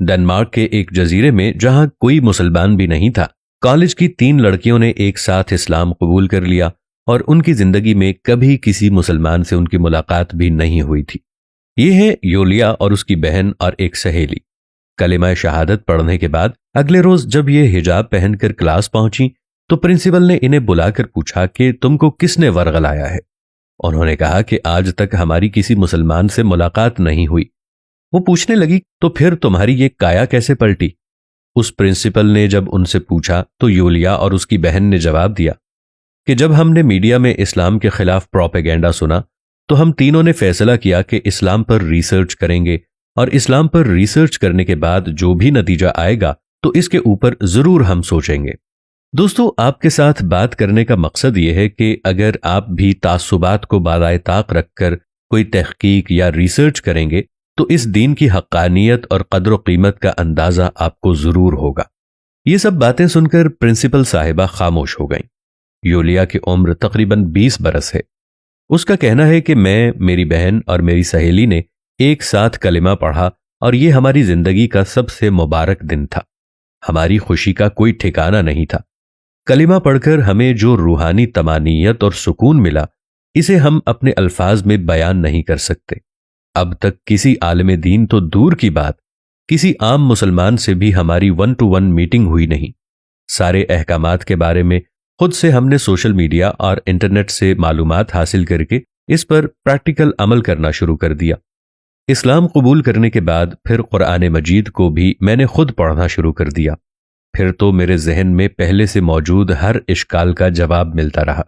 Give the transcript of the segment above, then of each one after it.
Denmark کے ایک جزیرے میں جہاں کوئی مسلمان بھی نہیں تھا، کالج کی 3 لڑکیوں نے ایک ساتھ اسلام قبول کر لیا اور ان کی زندگی میں کبھی کسی مسلمان سے ان کی ملاقات بھی نہیں ہوئی تھی۔ یہ ہے یولیا اور اس کی بہن اور ایک سہیلی۔ کلمہ شہادت پڑھنے کے بعد اگلے روز جب یہ حجاب پہن کر کلاس پہنچی تو پرنسپل نے انہیں بلا کر پوچھا کہ تم کو کس نے ورغلایا ہے؟ انہوں نے کہا کہ آج تک ہماری کسی مسلمان سے ملاقات نہیں ہوئی۔ وہ پوچھنے لگی تو پھر تمہاری یہ کایا کیسے پلٹی؟ اس پرنسپل نے جب ان سے پوچھا تو یولیا اور اس کی بہن نے جواب دیا کہ جب ہم نے میڈیا میں اسلام کے خلاف پروپیگنڈا سنا تو ہم تینوں نے فیصلہ کیا کہ اسلام پر ریسرچ کریں گے، اور اسلام پر ریسرچ کرنے کے بعد جو بھی نتیجہ آئے گا تو اس کے اوپر ضرور ہم سوچیں گے۔ دوستو، آپ کے ساتھ بات کرنے کا مقصد یہ ہے کہ اگر آپ بھی تعصبات کو بالائے طاق رکھ کر کوئی تحقیق یا ریسرچ کریں گے تو اس دین کی حقانیت اور قدر و قیمت کا اندازہ آپ کو ضرور ہوگا۔ یہ سب باتیں سن کر پرنسپل صاحبہ خاموش ہو گئیں۔ یولیا کی عمر تقریباً 20 برس ہے۔ اس کا کہنا ہے کہ میں، میری بہن اور میری سہیلی نے ایک ساتھ کلمہ پڑھا اور یہ ہماری زندگی کا سب سے مبارک دن تھا۔ ہماری خوشی کا کوئی ٹھکانہ نہیں تھا۔ کلمہ پڑھ کر ہمیں جو روحانی طمانینت اور سکون ملا اسے ہم اپنے الفاظ میں بیان نہیں کر سکتے۔ اب تک کسی عالم دین تو دور کی بات، کسی عام مسلمان سے بھی ہماری 1 to 1 میٹنگ ہوئی نہیں۔ سارے احکامات کے بارے میں خود سے ہم نے سوشل میڈیا اور انٹرنیٹ سے معلومات حاصل کر کے اس پر پریکٹیکل عمل کرنا شروع کر دیا۔ اسلام قبول کرنے کے بعد پھر قرآن مجید کو بھی میں نے خود پڑھنا شروع کر دیا۔ پھر تو میرے ذہن میں پہلے سے موجود ہر اشکال کا جواب ملتا رہا۔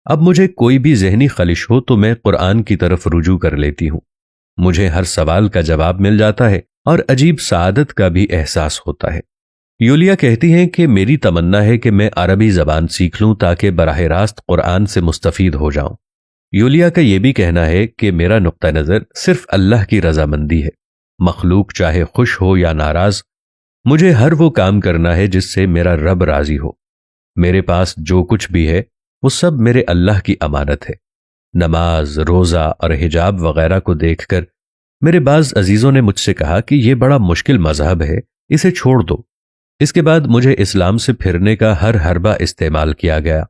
اب مجھے کوئی بھی ذہنی خلش ہو تو میں قرآن کی طرف رجوع کر لیتی ہوں۔ مجھے ہر سوال کا جواب مل جاتا ہے اور عجیب سعادت کا بھی احساس ہوتا ہے۔ یولیا کہتی ہیں کہ میری تمنا ہے کہ میں عربی زبان سیکھ لوں تاکہ براہ راست قرآن سے مستفید ہو جاؤں۔ یولیا کا یہ بھی کہنا ہے کہ میرا نقطہ نظر صرف اللہ کی رضامندی ہے۔ مخلوق چاہے خوش ہو یا ناراض، مجھے ہر وہ کام کرنا ہے جس سے میرا رب راضی ہو۔ میرے پاس جو کچھ بھی ہے وہ سب میرے اللہ کی امانت ہے۔ نماز، روزہ اور حجاب وغیرہ کو دیکھ کر میرے بعض عزیزوں نے مجھ سے کہا کہ یہ بڑا مشکل مذہب ہے، اسے چھوڑ دو۔ اس کے بعد مجھے اسلام سے پھرنے کا ہر حربہ استعمال کیا گیا۔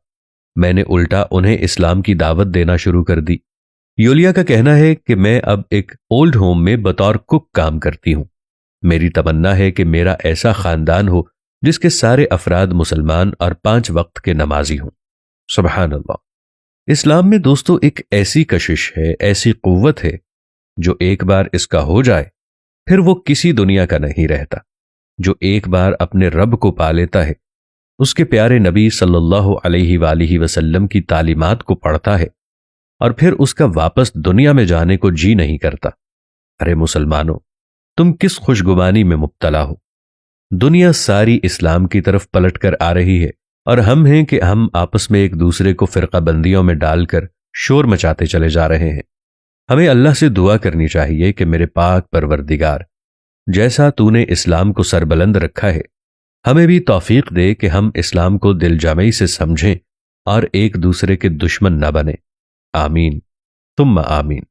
میں نے الٹا انہیں اسلام کی دعوت دینا شروع کر دی۔ یولیا کا کہنا ہے کہ میں اب ایک اولڈ ہوم میں بطور کک کام کرتی ہوں۔ میری تمنا ہے کہ میرا ایسا خاندان ہو جس کے سارے افراد مسلمان اور 5 وقت کے نمازی ہوں۔ سبحان اللہ۔ اسلام میں دوستو ایک ایسی کشش ہے، ایسی قوت ہے، جو ایک بار اس کا ہو جائے پھر وہ کسی دنیا کا نہیں رہتا۔ جو ایک بار اپنے رب کو پا لیتا ہے، اس کے پیارے نبی صلی اللہ علیہ وآلہ وسلم کی تعلیمات کو پڑھتا ہے اور پھر اس کا واپس دنیا میں جانے کو جی نہیں کرتا۔ ارے مسلمانوں، تم کس خوشگمانی میں مبتلا ہو؟ دنیا ساری اسلام کی طرف پلٹ کر آ رہی ہے اور ہم ہیں کہ ہم آپس میں ایک دوسرے کو فرقہ بندیوں میں ڈال کر شور مچاتے چلے جا رہے ہیں۔ ہمیں اللہ سے دعا کرنی چاہیے کہ میرے پاک پروردگار، جیسا تو نے اسلام کو سربلند رکھا ہے، ہمیں بھی توفیق دے کہ ہم اسلام کو دل جمعی سے سمجھیں اور ایک دوسرے کے دشمن نہ بنیں۔ آمین ثم آمین۔